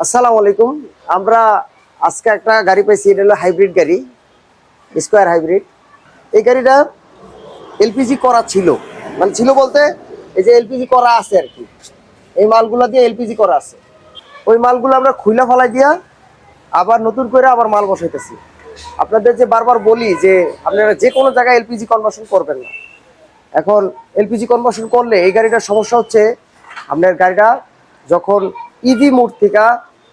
আসসালামু আলাইকুম। আমরা আজকে একটা গাড়ি পাইছি, এটা হলো হাইব্রিড গাড়ি, স্কোয়ার হাইব্রিড। এই গাড়িটা এলপিজি করা ছিল, মানে ছিল বলতে এই যে এলপিজি করা আছে আর কি, এই মালগুলা দিয়ে এলপিজি করা আছে। ওই মালগুলো আমরা খুইলা ফেলাই দিয়া আবার নতুন করে আবার মাল বসাইতেছি। আপনাদের যে বারবার বলি যে আপনারা যে কোনো জায়গায় এলপিজি কনভার্সন করবেন না। এখন এলপিজি কনভার্সন করলে এই গাড়িটার সমস্যা হচ্ছে, আপনার গাড়িটা যখন ইভি মোড থেকে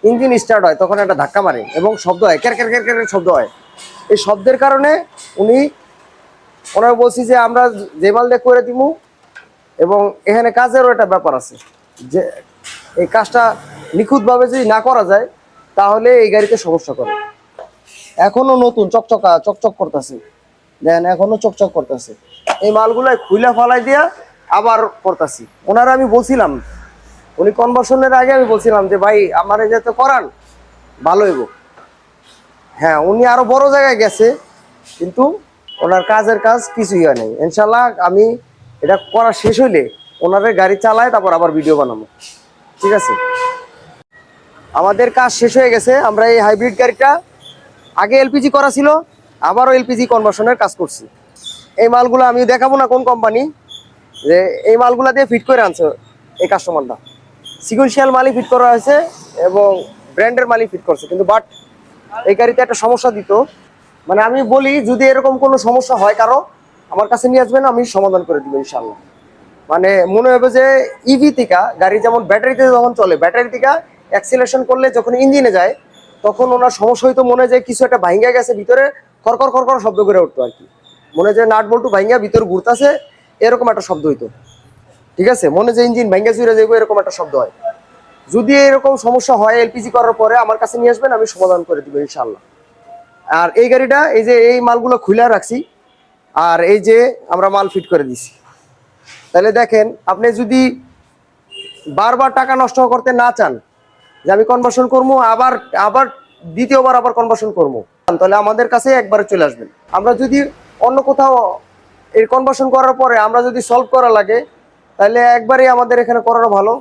ইঞ্জিন স্টার্ট হয় তখন একটা ধাক্কা মারে এবং শব্দ হয়, ক্যার ক্যার ক্যার ক্যার শব্দ হয়। এই শব্দের কারণে ওনারা বলছি যে আমরা যে মাল দিয়ে করে দিব, এবং এখানে কাজেরও একটা ব্যাপার আছে যে এই কাজটা নিখুঁতভাবে যদি না করা যায় তাহলে এই গাড়িতে সমস্যা করে। এখনো নতুন চকচক করতেছে, দেন এখনো চকচক করতেছে। এই মালগুলাই খুইলা ফালাই দিয়া আবার করতেছি। ওনারা আমি বলছিলাম, উনি কনভার্সনের আগে আমি বলছিলাম যে ভাই আমার এই যাতে করান ভালো হইব। হ্যাঁ, উনি আরো বড় জায়গায় গেছে কিন্তু ওনার কাজের কাজ কিছুই হয় নাই। ইনশাল্লাহ আমি এটা করা শেষ হইলে ওনাদের গাড়ি চালায় তারপর আবার ভিডিও বানাবো, ঠিক আছে? আমাদের কাজ শেষ হয়ে গেছে। আমরা এই হাইব্রিড গাড়িটা আগে এলপিজি করা ছিল, আবারও এলপিজি কনভার্সনের কাজ করছি। এই মালগুলো আমি দেখাবো না কোন কোম্পানি, যে এই মালগুলা দিয়ে ফিট করে আনছে এই কাস্টমারটা। সিকুয়েন্সিয়াল মালই ফিট করা হয়েছে এবং ব্র্যান্ডের মালই ফিট করছে, কিন্তু বাট এই গাড়িতে একটা সমস্যা দিত। মানে আমি বলি যদি এরকম কোনো সমস্যা হয় কারো, আমার কাছে নিয়ে আসবেন, আমি সমাধান করে দিব ইনশাল্লাহ। মানে মনে হবে যে ইভি থেকে গাড়ি যেমন ব্যাটারিতে যখন চলে, ব্যাটারি থেকে অ্যাক্সিলারেশন করলে যখন ইঞ্জিনে যায় তখন ওনার সমস্যা হইতো, মনে হয় যে কিছু একটা ভাঙ্গা গেছে, ভিতরে খরখর খরখর শব্দ করে উঠতো আর কি, মনে হয় যে নাট বল্টু ভাঙ্গা ভিতরে ঘুরতেছে, এরকম একটা শব্দ হইতো, ঠিক আছে? মনে যে ইঞ্জিন ভাঙ্গা চুরে যাইবো, এরকম একটা শব্দ হয়। যদি এরকম সমস্যা হয় এলপিজি করার পরে আমার কাছে নিয়ে আসবেন, আমি সমাধান করে দিব ইনশাল্লাহ। আর এই গাড়িটা এই যে এই মালগুলো খুলে রাখছি, আর এই যে আমরা মাল ফিট করে দিছি। তাহলে দেখেন, আপনি যদি বারবার টাকা নষ্ট করতে না চান যে আমি কনভার্সন করবো, আবার আবার দ্বিতীয়বার আবার কনভার্সন করবো, তাহলে আমাদের কাছে একবারে চলে আসবেন। আমরা যদি অন্য কোথাও এই কনভার্সন করার পরে আমরা যদি সলভ করা লাগে, তাহলে একবারেই আমাদের এখানে করানো ভালো।